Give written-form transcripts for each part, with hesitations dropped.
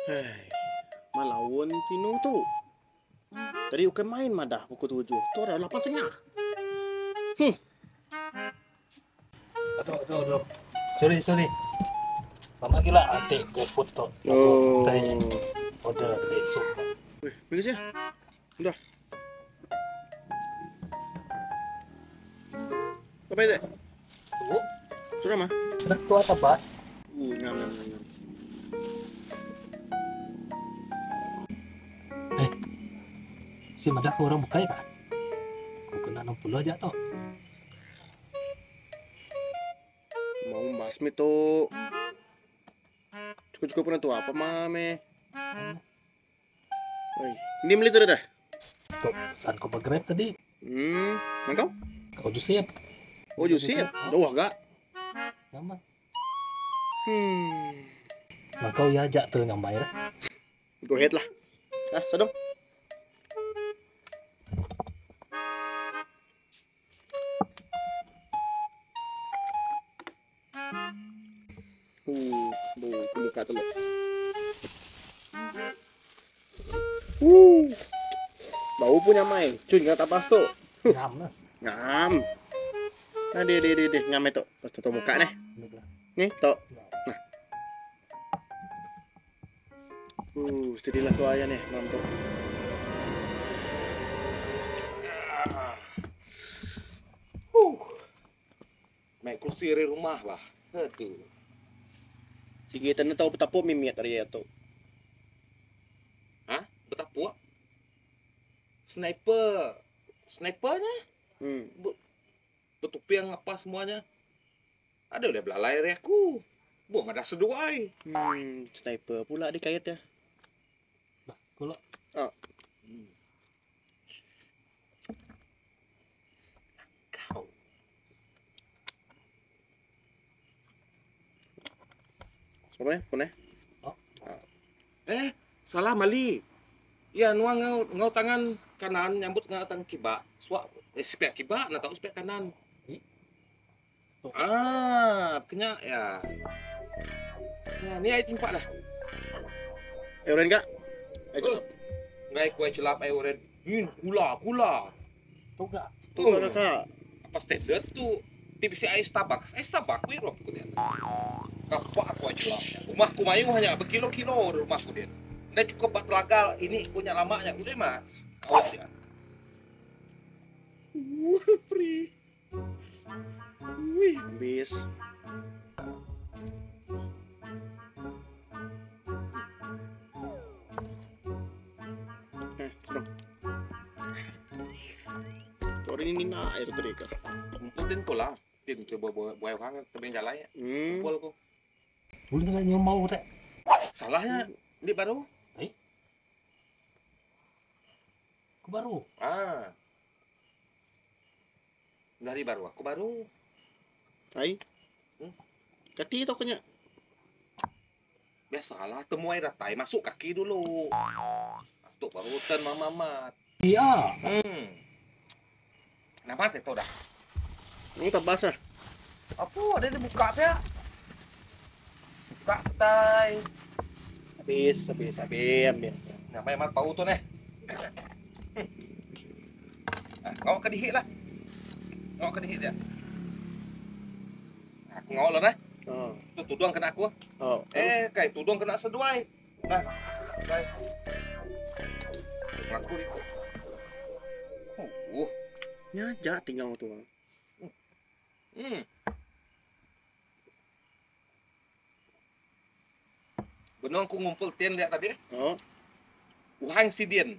Hei, malawan Tino tu. Tadi udah main madah pukul 7. Tu ada 8.30. Aduh. Sorry. Lama gila adik gue foto. Oh. Order adik sup. Weh, bagus ya. Udah. Apa itu? Sup. Sudah mah? Sudah tua tabas. Ngam. Si madah ke orang buka ya kan? Aku kena 60 aja toh. Mau basmi tu. Cukup pernah tu apa mame? Oi, ini beli tu dah. Tuh, pesan kau bergrab tadi. Engkau? Kau jusip. Oh, jusi ya? Doa gak? Nama. Hmm. Nah kau ya ajak tuh nyambai lah. Go ahead lah. Ah, sadong. Bu, buka dulu. Bau punya mai. Cuy, nggak tapas tuh. Ngam lah. Ngam. Nah, di, ngam itu. Pas tutup muka nih. Nih, tuh. Nah. Sedilah tuh ayah nih, mantap. Main kursi di rumah lah. Aduh. Si kita na tahu petapo mimiat dari itu. Hah? Betapa? Snipernya? Betupi yang apa semuanya? Ada udah belalai dari aku. Buang ada seduai. Sniper pula dikait ya. Kalau Oh. Kau. Apa ya? Phone? Salah Mali. Ya, nuang ngau tangan kanan nyambut ngau tangan kiba. Sepiak kiba, nak tahu sepiak kanan. Kena ya. Ya, ni ai timpak dah. Euren kak? Ayo. Ngai kuai celap ai oren. Gula. tuh gak. Tuh kakak. Apa standard tu TPC ais tabak kuih rob ku dia. Kapak aku aja lah. Rumahku mayu hanya berkilo-kilo rumahku dia. Dah cukup buat telaga ini punya lamanya udah mah. Kau dia. Free. Wih, Bis. Sedang. Tuh ini na air tadi kak. kumputin ko lah. Tin coba buai orang tebing jalan ya. Kumpul ko. Boleh nggak nyomau teh? Salahnya di baru. Aku baru. Dari baru aku baru. Ay. Kati itu kanya. Biasalah temu air datai masuk kaki dulu. Tuh barutan mama. Iya. Nama teh tau dah. Ini tabas ah. Apa ada dibuka teh? Buka tay. Habis. Namanya mat bau tuh nih. Ngau ke dihik lah. Ngau ke dihik dia. Aku ngau lah nah. Oh. Tu tudung kena aku. Oh. Kai tudung kena seduai. Nah. Kai. Aku ni. Nyajak tinggal tuh. Benar aku ngumpul tian lihat tadi. Oh. Uhang Sidian.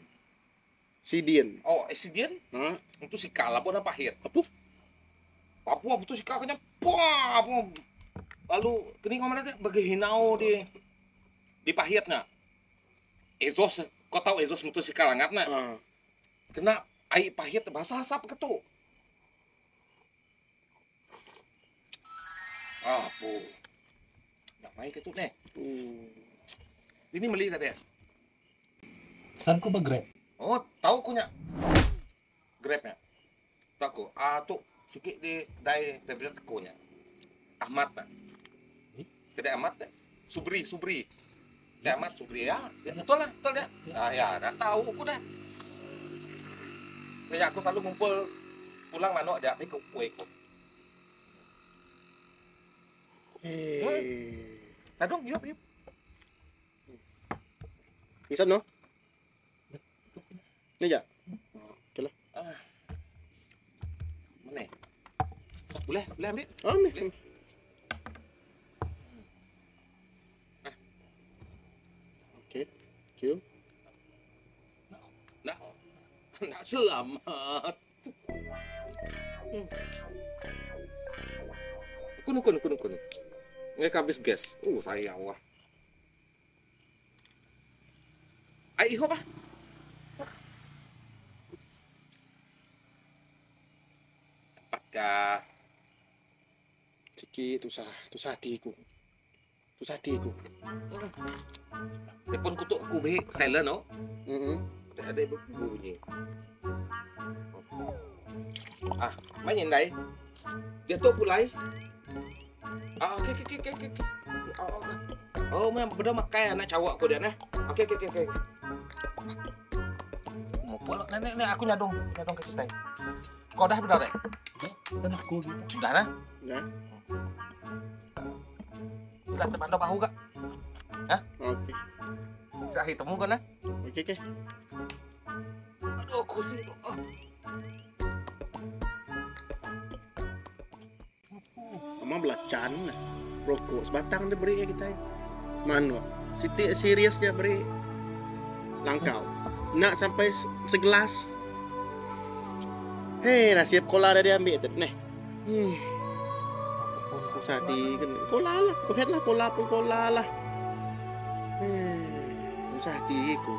Sidian. Oh, Sidian? Hah? Itu si kala pun pahit. Apa? Papua itu si kakaknya. Wah, lalu kening ngomong nanti bagi hinau di pahitnya. Ezos, kau tahu Ezos mutu si kalangat na? Kena air pahit bahasa asap ketu. Bu. Nggak main itu nih. Ini beli tadi ya? Pesan ku bergrab. Oh, tahu kunya. Grabnya. Tahu. Tuh sikit di dai tablet kunya. Ahmad tak? Kedai Ahmad tak? Subri. Kiamat Sugri ya. Betul lah, betul ya. Ah ya, dah tahu aku dah. Kayak aku selalu ngumpul pulang manok dia ke kue ko. Sadong, yuk. Bisa no? Ni je. Okey lah. Mana? Boleh ambil. Ni. Okey. Thank you. Nak selamat. Kuno. Nggak habis gas. Sayang wah. Ai ihop ah. Apakah Sikit tusah hatiku. Tusah hatiku. telefon kutuk aku be silent oh. Ada bunyi. Main indai. Dia tu pulai. Okey. Oh, memang benda makan anak cawak aku dia nah. Okey. Mau pula nenek aku nyadong ke situ. Kau dah benar dah? Dan aku gitu. Sudah nah. Dah. Sudah teman dah bahu gak? Okey. Saya temu kan nah. Okey. Aduh, kursi tu. Mama belacan lah. Rokok sebatang dia beri kita. Manu. Siti serius dia beri. Langkau. Nak sampai segelas. Hei, nasib kola dah dia ambil tu. Nih. Susah hati kan. Kola lah. Kau head lah. Kola pun kola lah. Susah hatiku.